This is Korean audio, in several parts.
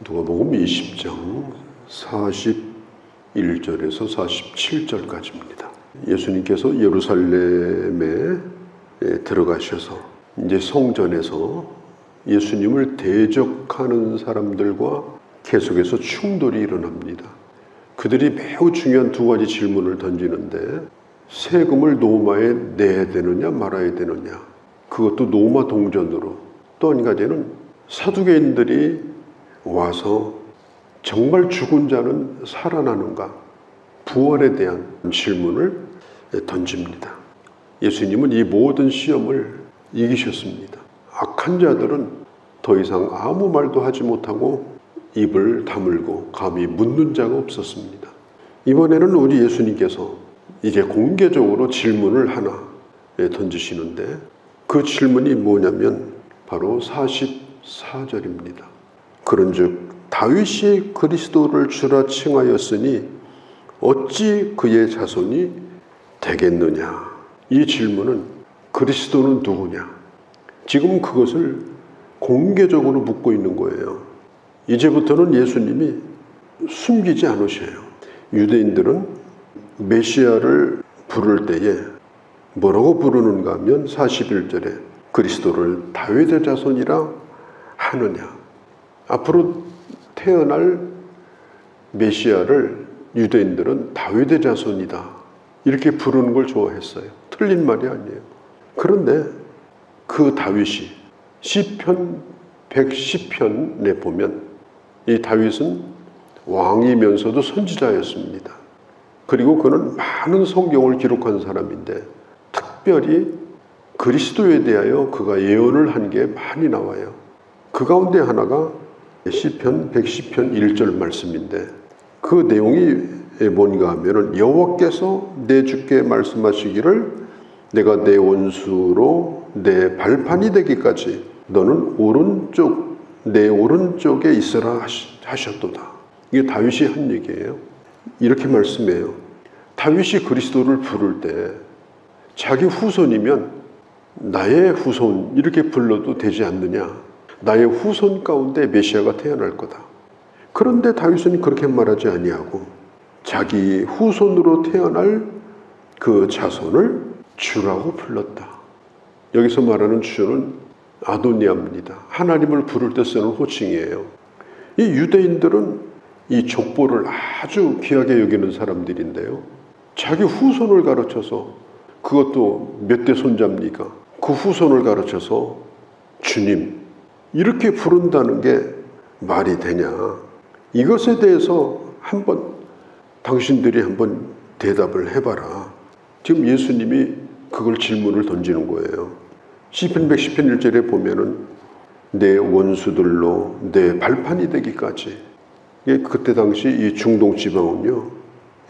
누가복음 20장 41절에서 47절까지입니다. 예수님께서 예루살렘에 들어가셔서 이제 성전에서 예수님을 대적하는 사람들과 계속해서 충돌이 일어납니다. 그들이 매우 중요한 두 가지 질문을 던지는데, 세금을 로마에 내야 되느냐 말아야 되느냐, 그것도 로마 동전으로. 또 한 가지는 사두개인들이 와서 정말 죽은 자는 살아나는가, 부활에 대한 질문을 던집니다. 예수님은 이 모든 시험을 이기셨습니다. 악한 자들은 더 이상 아무 말도 하지 못하고 입을 다물고 감히 묻는 자가 없었습니다. 이번에는 우리 예수님께서 이제 공개적으로 질문을 하나 던지시는데, 그 질문이 뭐냐면 바로 44절입니다. 그런즉 다윗이 그리스도를 주라 칭하였으니 어찌 그의 자손이 되겠느냐. 이 질문은 그리스도는 누구냐, 지금 그것을 공개적으로 묻고 있는 거예요. 이제부터는 예수님이 숨기지 않으셔요. 유대인들은 메시아를 부를 때에 뭐라고 부르는가 하면 41절에 그리스도를 다윗의 자손이라 하느냐. 앞으로 태어날 메시아를 유대인들은 다윗의 자손이다 이렇게 부르는 걸 좋아했어요. 틀린 말이 아니에요. 그런데 그 다윗이 시편 110편에 보면 이 다윗은 왕이면서도 선지자였습니다. 그리고 그는 많은 성경을 기록한 사람인데, 특별히 그리스도에 대하여 그가 예언을 한 게 많이 나와요. 그 가운데 하나가 시편 110편 1절 말씀인데, 그 내용이 뭔가 하면은 여호와께서 내 주께 말씀하시기를 내가 내 원수로 내 발판이 되기까지 너는 내 오른쪽에 있으라 하셨도다. 이게 다윗이 한 얘기예요. 이렇게 말씀해요. 다윗이 그리스도를 부를 때 자기 후손이면 나의 후손 이렇게 불러도 되지 않느냐, 나의 후손 가운데 메시아가 태어날 거다. 그런데 다윗은 그렇게 말하지 아니하고 자기 후손으로 태어날 그 자손을 주라고 불렀다. 여기서 말하는 주는 아도니아입니다. 하나님을 부를 때 쓰는 호칭이에요. 이 유대인들은 이 족보를 아주 귀하게 여기는 사람들인데요, 자기 후손을 가르쳐서, 그것도 몇 대 손자입니까? 그 후손을 가르쳐서 주님 이렇게 부른다는 게 말이 되냐. 이것에 대해서 당신들이 한번 대답을 해봐라. 지금 예수님이 그걸 질문을 던지는 거예요. 시편 110편 1절에 보면은 내 원수들로 내 발판이 되기까지. 그때 당시 이 중동 지방은요,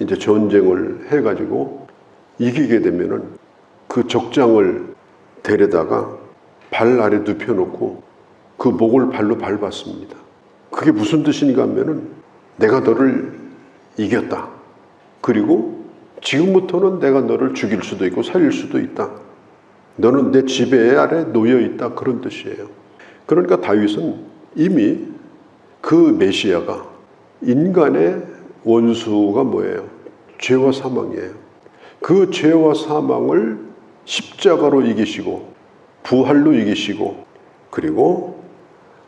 이제 전쟁을 해가지고 이기게 되면은 그 적장을 데려다가 발 아래 눕혀놓고 그 목을 발로 밟았습니다. 그게 무슨 뜻인가 하면은 내가 너를 이겼다. 그리고 지금부터는 내가 너를 죽일 수도 있고 살릴 수도 있다. 너는 내 지배 아래 놓여 있다. 그런 뜻이에요. 그러니까 다윗은 이미 그 메시아가 인간의 원수가 뭐예요? 죄와 사망이에요. 그 죄와 사망을 십자가로 이기시고 부활로 이기시고, 그리고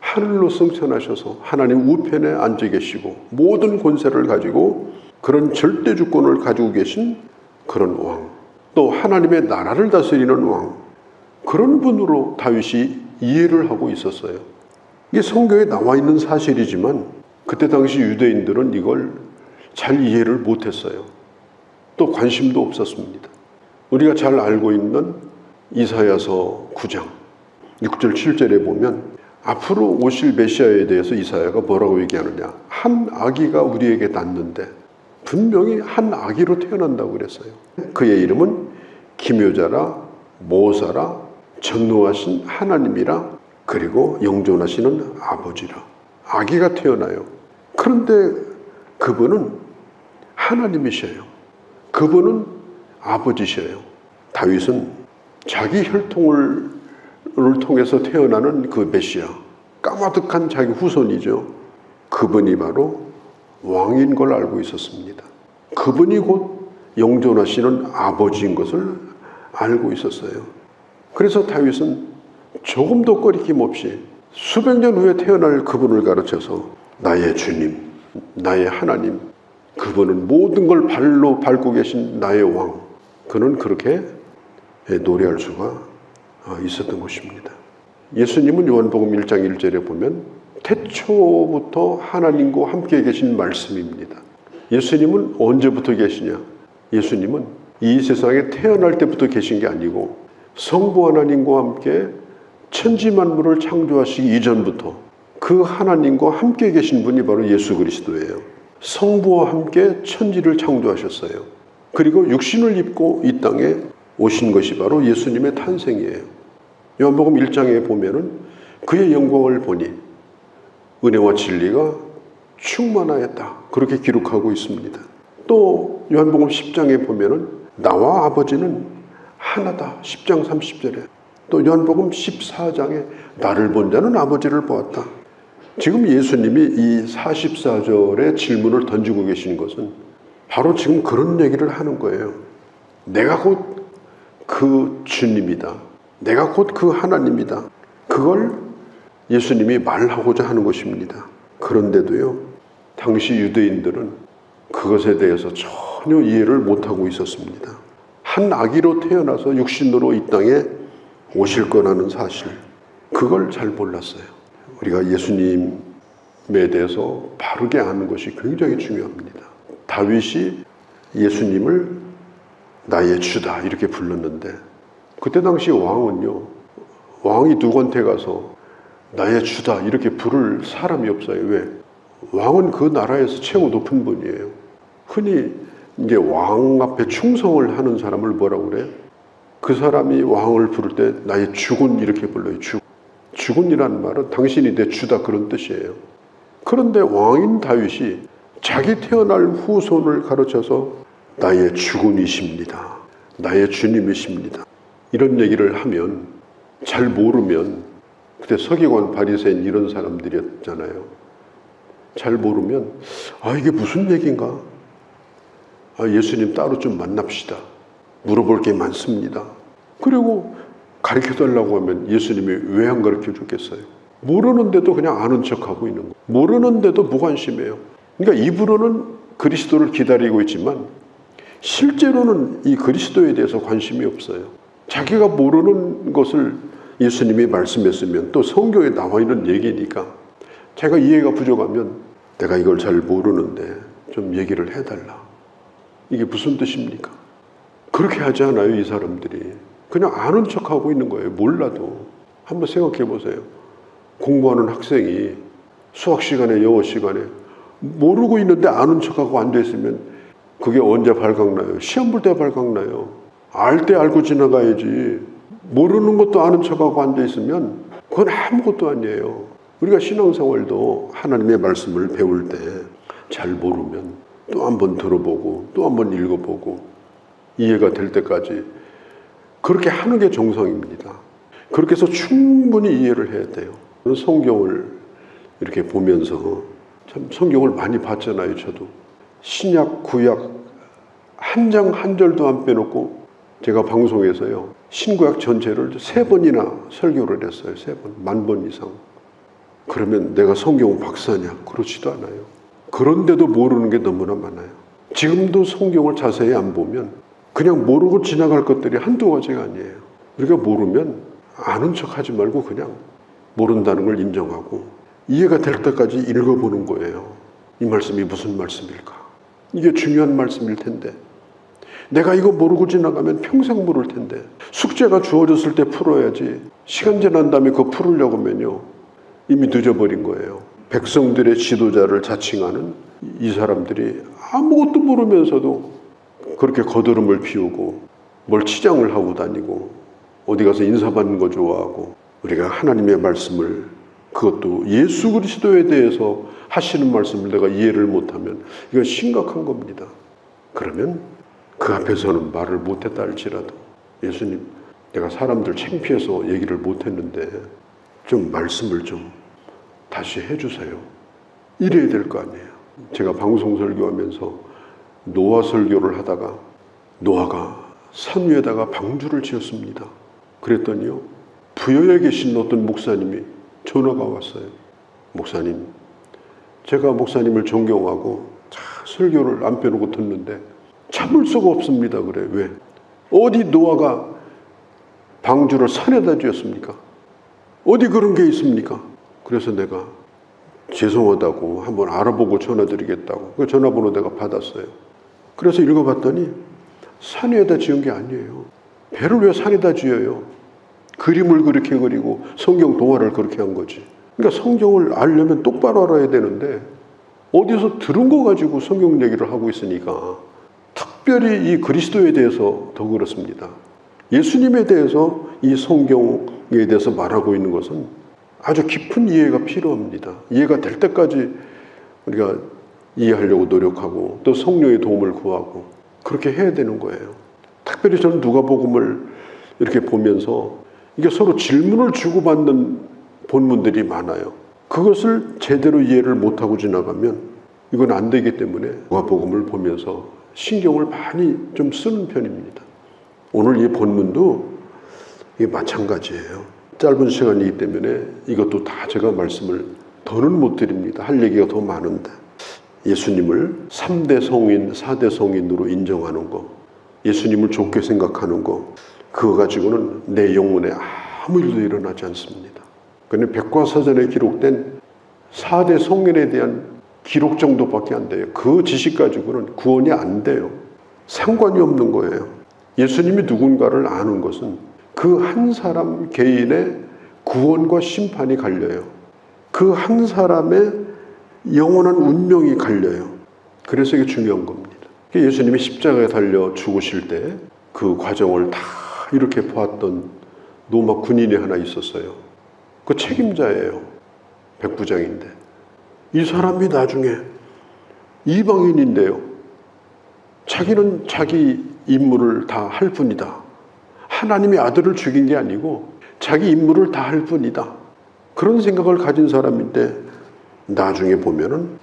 하늘로 승천하셔서 하나님 우편에 앉아 계시고 모든 권세를 가지고 그런 절대 주권을 가지고 계신 그런 왕, 또 하나님의 나라를 다스리는 왕, 그런 분으로 다윗이 이해를 하고 있었어요. 이게 성경에 나와 있는 사실이지만 그때 당시 유대인들은 이걸 잘 이해를 못했어요. 또 관심도 없었습니다. 우리가 잘 알고 있는 이사야서 9장 6절 7절에 보면 앞으로 오실 메시아에 대해서 이사야가 뭐라고 얘기하느냐, 한 아기가 우리에게 낳는데 분명히 한 아기로 태어난다고 그랬어요. 그의 이름은 기묘자라 모사라 전능하신 하나님이라 그리고 영존하시는 아버지라. 아기가 태어나요. 그런데 그분은 하나님이셔요. 그분은 아버지셔요. 다윗은 자기 혈통을 통해서 태어나는 그 메시아, 까마득한 자기 후손이죠. 그분이 바로 왕인 걸 알고 있었습니다. 그분이 곧 영존하시는 아버지인 것을 알고 있었어요. 그래서 다윗은 조금도 꺼리낌 없이 수백 년 후에 태어날 그분을 가르쳐서 나의 주님, 나의 하나님, 그분은 모든 걸 발로 밟고 계신 나의 왕, 그는 그렇게 노래할 수가 있었던 것입니다. 예수님은 요한복음 1장 1절에 보면 태초부터 하나님과 함께 계신 말씀입니다. 예수님은 언제부터 계시냐? 예수님은 이 세상에 태어날 때부터 계신 게 아니고 성부 하나님과 함께 천지 만물을 창조하시기 이전부터 그 하나님과 함께 계신 분이 바로 예수 그리스도예요. 성부와 함께 천지를 창조하셨어요. 그리고 육신을 입고 이 땅에 오신 것이 바로 예수님의 탄생이에요. 요한복음 1장에 보면은 그의 영광을 보니 은혜와 진리가 충만하였다, 그렇게 기록하고 있습니다. 또 요한복음 10장에 보면은 나와 아버지는 하나다, 10장 30절에. 또 요한복음 14장에 나를 본 자는 아버지를 보았다. 지금 예수님이 이 44절의 질문을 던지고 계신 것은 바로 지금 그런 얘기를 하는 거예요. 내가 곧 그 주님이다. 내가 곧 그 하나님이다. 그걸 예수님이 말하고자 하는 것입니다. 그런데도요, 당시 유대인들은 그것에 대해서 전혀 이해를 못하고 있었습니다. 한 아기로 태어나서 육신으로 이 땅에 오실 거라는 사실, 그걸 잘 몰랐어요. 우리가 예수님에 대해서 바르게 아는 것이 굉장히 중요합니다. 다윗이 예수님을 나의 주다 이렇게 불렀는데, 그때 당시 왕은요, 왕이 누구한테 가서 나의 주다 이렇게 부를 사람이 없어요. 왜? 왕은 그 나라에서 최고 높은 분이에요. 흔히 이제 왕 앞에 충성을 하는 사람을 뭐라고 그래요? 그 사람이 왕을 부를 때 나의 주군 이렇게 불러요. 주군이라는 말은 당신이 내 주다, 그런 뜻이에요. 그런데 왕인 다윗이 자기 태어날 후손을 가르쳐서 나의 주군이십니다, 나의 주님이십니다, 이런 얘기를 하면, 잘 모르면, 그때 서기관, 바리새인 이런 사람들이었잖아요. 잘 모르면 이게 무슨 얘기인가? 예수님 따로 좀 만납시다, 물어볼 게 많습니다. 그리고 가르쳐달라고 하면 예수님이 왜 안 가르쳐 주겠어요? 모르는데도 그냥 아는 척하고 있는 거예요. 모르는데도 무관심해요. 그러니까 입으로는 그리스도를 기다리고 있지만 실제로는 이 그리스도에 대해서 관심이 없어요. 자기가 모르는 것을 예수님이 말씀했으면, 또 성경에 나와 있는 얘기니까 제가 이해가 부족하면 내가 이걸 잘 모르는데 좀 얘기를 해달라, 이게 무슨 뜻입니까? 그렇게 하지 않아요. 이 사람들이 그냥 아는 척하고 있는 거예요. 몰라도. 한번 생각해 보세요. 공부하는 학생이 수학 시간에, 영어 시간에 모르고 있는데 아는 척하고 앉아있으면 그게 언제 발각나요? 시험 볼 때 발각나요. 알 때 알고 지나가야지. 모르는 것도 아는 척하고 앉아있으면 그건 아무것도 아니에요. 우리가 신앙생활도 하나님의 말씀을 배울 때 잘 모르면 또 한 번 들어보고 또 한 번 읽어보고 이해가 될 때까지 그렇게 하는 게 정상입니다. 그렇게 해서 충분히 이해를 해야 돼요. 성경을 이렇게 보면서, 참 성경을 많이 봤잖아요. 저도 신약 구약 한 장 한 절도 안 빼놓고 제가 방송에서요 신구약 전체를 3번이나 설교를 했어요. 3번, 10,000번 이상. 그러면 내가 성경 박사냐? 그렇지도 않아요. 그런데도 모르는 게 너무나 많아요. 지금도 성경을 자세히 안 보면 그냥 모르고 지나갈 것들이 한두 가지가 아니에요. 우리가 모르면 아는 척하지 말고 그냥 모른다는 걸 인정하고 이해가 될 때까지 읽어보는 거예요. 이 말씀이 무슨 말씀일까? 이게 중요한 말씀일 텐데 내가 이거 모르고 지나가면 평생 모를 텐데, 숙제가 주어졌을 때 풀어야지 시간 지난 다음에 그거 풀으려고 하면요 이미 늦어버린 거예요. 백성들의 지도자를 자칭하는 이 사람들이 아무것도 모르면서도 그렇게 거드름을 피우고 뭘 치장을 하고 다니고 어디 가서 인사받는 거 좋아하고, 우리가 하나님의 말씀을, 그것도 예수 그리스도에 대해서 하시는 말씀을 내가 이해를 못하면 이건 심각한 겁니다. 그러면 그 앞에서는 말을 못했다 할지라도, 예수님 내가 사람들 창피해서 얘기를 못했는데 좀 말씀을 좀 다시 해주세요, 이래야 될 거 아니에요. 제가 방송 설교하면서 노아 설교를 하다가 노아가 산 위에다가 방주를 지었습니다. 그랬더니요, 부여에 계신 어떤 목사님이 전화가 왔어요. 목사님, 제가 목사님을 존경하고 설교를 안 빼놓고 듣는데 참을 수가 없습니다. 그래. 왜? 어디 노아가 방주를 산에다 지었습니까? 어디 그런 게 있습니까? 그래서 내가 죄송하다고 한번 알아보고 전화드리겠다고 그 전화번호 내가 받았어요. 그래서 읽어봤더니 산 위에다 지은 게 아니에요. 배를 왜 산에다 지어요? 그림을 그렇게 그리고 성경 동화를 그렇게 한 거지. 그러니까 성경을 알려면 똑바로 알아야 되는데 어디서 들은 거 가지고 성경 얘기를 하고 있으니까 특별히 이 그리스도에 대해서 더 그렇습니다. 예수님에 대해서 이 성경에 대해서 말하고 있는 것은 아주 깊은 이해가 필요합니다. 이해가 될 때까지 우리가 이해하려고 노력하고 또 성령의 도움을 구하고 그렇게 해야 되는 거예요. 특별히 저는 누가복음을 이렇게 보면서 이게 서로 질문을 주고받는 본문들이 많아요. 그것을 제대로 이해를 못하고 지나가면 이건 안 되기 때문에 누가복음을 보면서 신경을 많이 좀 쓰는 편입니다. 오늘 이 본문도 이게 마찬가지예요. 짧은 시간이기 때문에 이것도 다 제가 말씀을 더는 못 드립니다. 할 얘기가 더 많은데 예수님을 3대 성인, 4대 성인으로 인정하는 거, 예수님을 좋게 생각하는 거, 그거 가지고는 내 영혼에 아무 일도 일어나지 않습니다. 그런데 백과사전에 기록된 4대 성인에 대한 기록 정도밖에 안 돼요. 그 지식 가지고는 구원이 안 돼요. 상관이 없는 거예요. 예수님이 누군가를 아는 것은 그 한 사람 개인의 구원과 심판이 갈려요. 그 한 사람의 영원한 운명이 갈려요. 그래서 이게 중요한 겁니다. 예수님이 십자가에 달려 죽으실 때 그 과정을 다 이렇게 보았던 로마 군인이 하나 있었어요. 그 책임자예요. 백부장인데. 이 사람이 나중에 이방인인데요. 자기는 자기 임무를 다 할 뿐이다. 하나님의 아들을 죽인 게 아니고 자기 임무를 다 할 뿐이다. 그런 생각을 가진 사람인데 나중에 보면은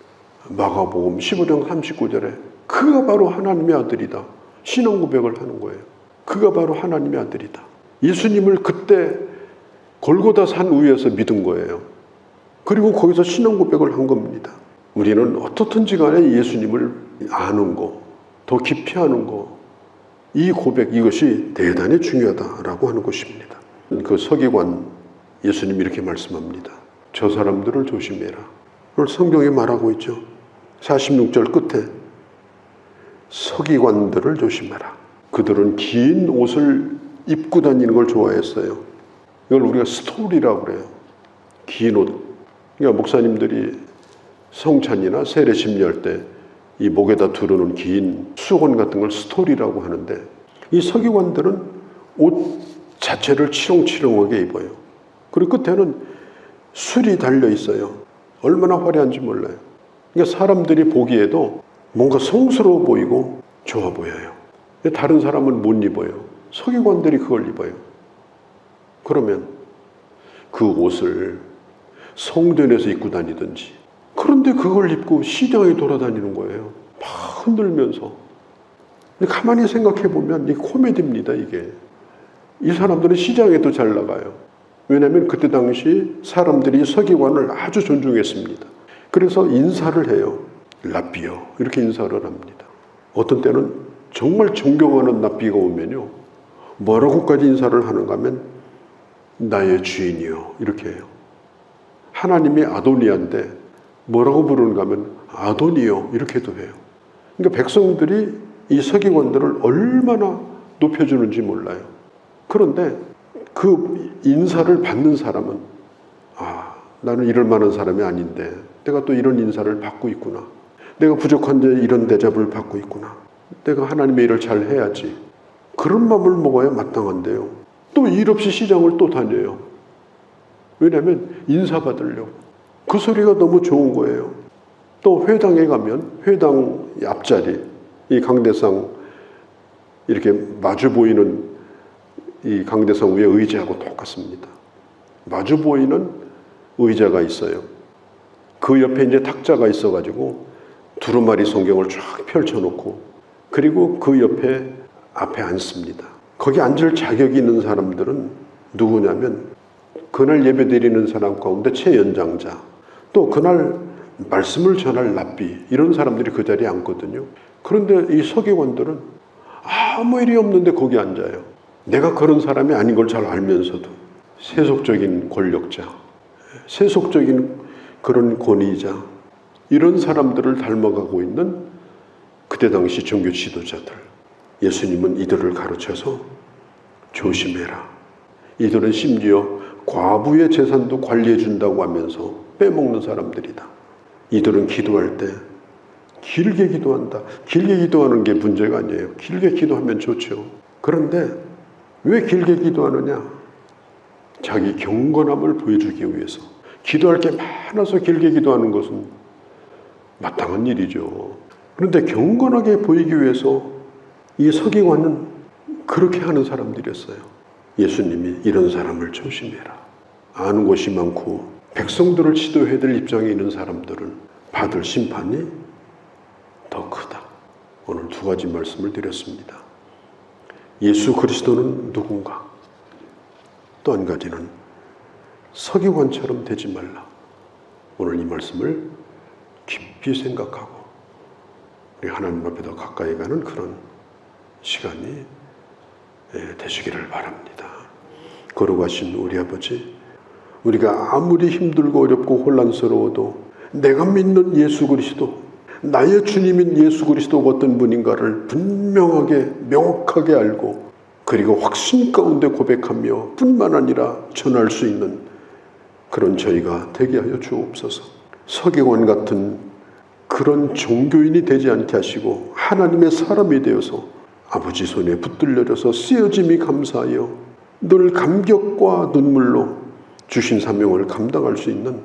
마가복음 15장 39절에 그가 바로 하나님의 아들이다. 신앙 고백을 하는 거예요. 그가 바로 하나님의 아들이다. 예수님을 그때 골고다 산 위에서 믿은 거예요. 그리고 거기서 신앙 고백을 한 겁니다. 우리는 어떻든지 간에 예수님을 아는 거, 더 깊이 아는 거, 이 고백, 이것이 대단히 중요하다라고 하는 것입니다. 그 서기관 예수님이 이렇게 말씀합니다. 저 사람들을 조심해라. 오늘 성경에 말하고 있죠. 46절 끝에 서기관들을 조심해라. 그들은 긴 옷을 입고 다니는 걸 좋아했어요. 이걸 우리가 스토리라고 그래요. 긴 옷. 그러니까 목사님들이 성찬이나 세례 심리할 때 이 목에다 두르는 긴 수건 같은 걸 스토리라고 하는데 이 서기관들은 옷 자체를 치렁치렁하게 입어요. 그리고 끝에는 술이 달려 있어요. 얼마나 화려한지 몰라요. 그러니까 사람들이 보기에도 뭔가 성스러워 보이고 좋아 보여요. 다른 사람은 못 입어요. 서기관들이 그걸 입어요. 그러면 그 옷을 성전에서 입고 다니든지, 그런데 그걸 입고 시장에 돌아다니는 거예요. 막 흔들면서. 근데 가만히 생각해 보면 이 코미디입니다, 이게. 이 사람들은 시장에도 잘 나가요. 왜냐하면 그때 당시 사람들이 서기관을 아주 존중했습니다. 그래서 인사를 해요. 랍비요. 이렇게 인사를 합니다. 어떤 때는 정말 존경하는 랍비가 오면요. 뭐라고까지 인사를 하는가 하면 나의 주인이요. 이렇게 해요. 하나님이 아도니아인데 뭐라고 부르는가 하면 아도니요. 이렇게도 해요. 그러니까 백성들이 이 서기관들을 얼마나 높여주는지 몰라요. 그런데 그 인사를 받는 사람은 나는 이럴 만한 사람이 아닌데 내가 또 이런 인사를 받고 있구나. 내가 부족한데 이런 대접을 받고 있구나. 내가 하나님의 일을 잘 해야지. 그런 마음을 먹어야 마땅한데요. 또 일 없이 시장을 또 다녀요. 왜냐하면 인사받으려고. 그 소리가 너무 좋은 거예요. 또 회당에 가면 회당 앞자리, 이 강대상 이렇게 마주 보이는 이 강대상 위에 의자하고 똑같습니다. 마주 보이는 의자가 있어요. 그 옆에 이제 탁자가 있어가지고 두루마리 성경을 쫙 펼쳐놓고 그리고 그 옆에 앞에 앉습니다. 거기 앉을 자격이 있는 사람들은 누구냐면 그날 예배 드리는 사람 가운데 최연장자, 또 그날 말씀을 전할 랍비, 이런 사람들이 그 자리에 앉거든요. 그런데 이 서기관들은 아무 일이 없는데 거기 앉아요. 내가 그런 사람이 아닌 걸 잘 알면서도 세속적인 권력자, 세속적인 그런 권위자, 이런 사람들을 닮아가고 있는 그때 당시 종교 지도자들. 예수님은 이들을 가르쳐서 조심해라. 이들은 심지어 과부의 재산도 관리해 준다고 하면서 빼먹는 사람들이다. 이들은 기도할 때 길게 기도한다. 길게 기도하는 게 문제가 아니에요. 길게 기도하면 좋죠. 그런데 왜 길게 기도하느냐? 자기 경건함을 보여주기 위해서. 기도할 게 많아서 길게 기도하는 것은 마땅한 일이죠. 그런데 경건하게 보이기 위해서 이 서기관은 그렇게 하는 사람들이었어요. 예수님이 이런 사람을 조심해라. 아는 것이 많고 백성들을 지도해야 될 입장에 있는 사람들은 받을 심판이 더 크다. 오늘 두 가지 말씀을 드렸습니다. 예수 그리스도는 누군가? 또 한 가지는 서기관처럼 되지 말라. 오늘 이 말씀을 깊이 생각하고 우리 하나님 앞에 더 가까이 가는 그런 시간이 되시기를 바랍니다. 거룩하신 우리 아버지, 우리가 아무리 힘들고 어렵고 혼란스러워도 내가 믿는 예수 그리스도, 나의 주님인 예수 그리스도가 어떤 분인가를 분명하게 명확하게 알고 그리고 확신 가운데 고백하며 뿐만 아니라 전할 수 있는 그런 저희가 되게 하여 주옵소서. 서기관 같은 그런 종교인이 되지 않게 하시고 하나님의 사람이 되어서 아버지 손에 붙들려져서 쓰여짐이 감사하여 늘 감격과 눈물로 주신 사명을 감당할 수 있는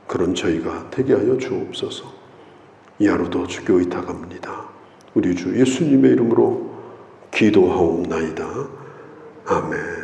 그런 저희가 되게 하여 주옵소서. 이 하루도 주께 의탁합니다. 우리 주 예수님의 이름으로 기도하옵나이다. 아멘.